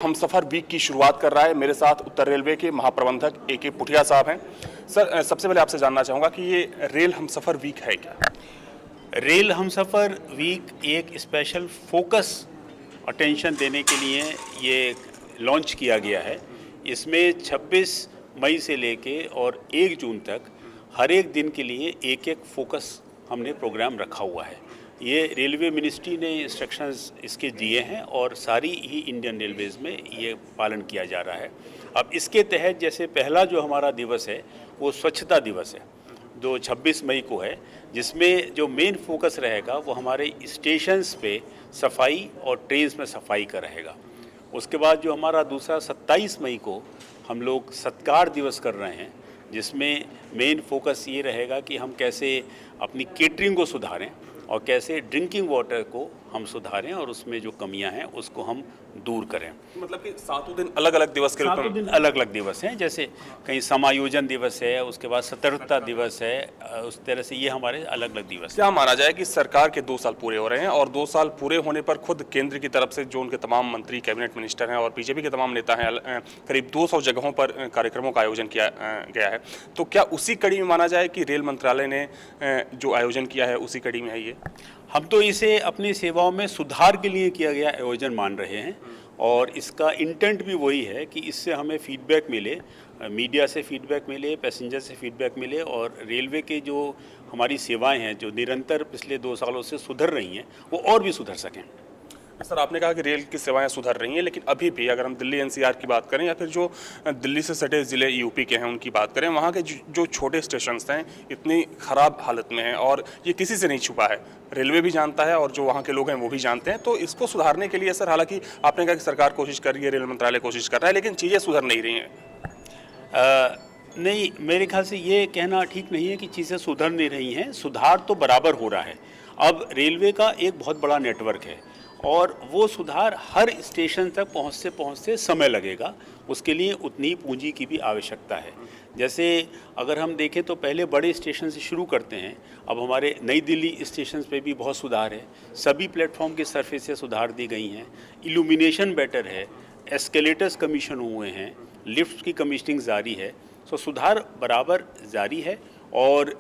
Humsafar week की शुरुआत कर रहा है। मेरे साथ उत्तर रेलवे के महाप्रबंधक ए.के. पुठिया साहब हैं। सर, सबसे पहले आपसे जानना चाहूँगा कि ये रेल हमसफर वीक है क्या? रेल हमसफ़र वीक एक स्पेशल फोकस अटेंशन देने के लिए ये लॉन्च किया गया है। इसमें 26 मई से लेके और 1 जून तक हर एक दिन के लिए एक एक फोकस हमने प्रोग्राम रखा हुआ है। ये रेलवे मिनिस्ट्री ने इंस्ट्रक्शंस इसके दिए हैं और सारी ही इंडियन रेलवेज़ में ये पालन किया जा रहा है। अब इसके तहत जैसे पहला जो हमारा दिवस है वो स्वच्छता दिवस है, जो 26 मई को है, जिसमें जो मेन फोकस रहेगा वो हमारे स्टेशंस पे सफाई और ट्रेन्स में सफाई का रहेगा। उसके बाद जो हमारा दूसरा 27 मई को हम लोग सत्कार दिवस कर रहे हैं, जिसमें मेन फोकस ये रहेगा कि हम कैसे अपनी केटरिंग को सुधारें और कैसे ड्रिंकिंग वाटर को हम सुधारें और उसमें जो कमियां हैं उसको हम दूर करें। मतलब कि सातों दिन अलग अलग दिवस के रूप में? सातों दिन अलग अलग दिवस हैं, जैसे कहीं समायोजन दिवस है, उसके बाद सतर्कता दिवस है, उस तरह से ये हमारे अलग अलग दिवस हैं। क्या माना जाए कि सरकार के 2 साल पूरे हो रहे हैं और 2 साल पूरे होने पर खुद केंद्र की तरफ से जो उनके तमाम मंत्री, कैबिनेट मिनिस्टर हैं और बीजेपी के तमाम नेता हैं, करीब 200 जगहों पर कार्यक्रमों का आयोजन किया गया है, तो क्या उसी कड़ी में माना जाए कि रेल मंत्रालय ने जो आयोजन किया है उसी कड़ी में है ये? हम तो इसे अपनी सेवाओं में सुधार के लिए किया गया आयोजन मान रहे हैं और इसका इंटेंट भी वही है कि इससे हमें फीडबैक मिले, मीडिया से फीडबैक मिले, पैसेंजर से फीडबैक मिले और रेलवे के जो हमारी सेवाएं हैं जो निरंतर पिछले 2 सालों से सुधर रही हैं वो और भी सुधर सकें। सर, आपने कहा कि रेल की सेवाएं सुधर रही हैं, लेकिन अभी भी अगर हम दिल्ली एनसीआर की बात करें या फिर जो दिल्ली से सटे ज़िले यूपी के हैं उनकी बात करें, वहाँ के जो छोटे स्टेशंस हैं इतनी ख़राब हालत में हैं और ये किसी से नहीं छुपा है, रेलवे भी जानता है और जो वहाँ के लोग हैं वो भी जानते हैं। तो इसको सुधारने के लिए सर, हालांकि आपने कहा कि सरकार कोशिश कर रही है, रेल मंत्रालय कोशिश कर रहा है, लेकिन चीज़ें सुधर नहीं रही हैं। नहीं, मेरे ख्याल से ये कहना ठीक नहीं है कि चीज़ें सुधर नहीं रही हैं। सुधार तो बराबर हो रहा है। अब रेलवे का एक बहुत बड़ा नेटवर्क है और वो सुधार हर स्टेशन तक पहुँचते समय लगेगा। उसके लिए उतनी पूंजी की भी आवश्यकता है। जैसे अगर हम देखें तो पहले बड़े स्टेशन से शुरू करते हैं। अब हमारे नई दिल्ली स्टेशन पे भी बहुत सुधार है। सभी प्लेटफॉर्म की सरफेसें सुधार दी गई हैं, इल्यूमिनेशन बेटर है, एस्केलेटर्स कमीशन हुए हैं, लिफ्ट की कमीशनिंग जारी है। तो सुधार बराबर जारी है और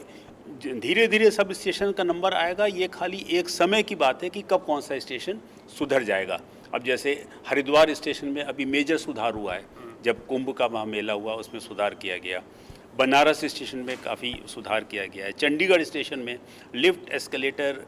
धीरे धीरे सब स्टेशन का नंबर आएगा। ये खाली एक समय की बात है कि कब कौन सा स्टेशन सुधर जाएगा। अब जैसे हरिद्वार स्टेशन में अभी मेजर सुधार हुआ है, जब कुंभ का वहाँ मेला हुआ उसमें सुधार किया गया। बनारस स्टेशन में काफ़ी सुधार किया गया है। चंडीगढ़ स्टेशन में lift, escalator,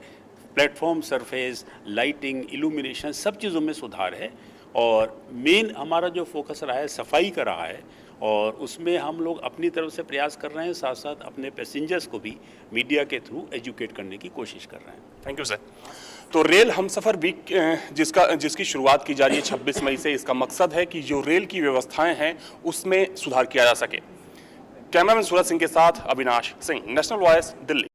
platform surface, lighting, illumination सब चीज़ों में सुधार है और मेन हमारा जो फोकस रहा है सफाई का रहा है और उसमें हम लोग अपनी तरफ से प्रयास कर रहे हैं, साथ साथ अपने पैसेंजर्स को भी मीडिया के थ्रू एजुकेट करने की कोशिश कर रहे हैं। Thank you sir. तो रेल हमसफ़र वीक जिसकी शुरुआत की जा रही है 26 मई से, इसका मकसद है कि जो रेल की व्यवस्थाएं हैं उसमें सुधार किया जा सके। कैमरामैन सूरज सिंह के साथ अविनाश सिंह, नेशनल वॉइस, दिल्ली।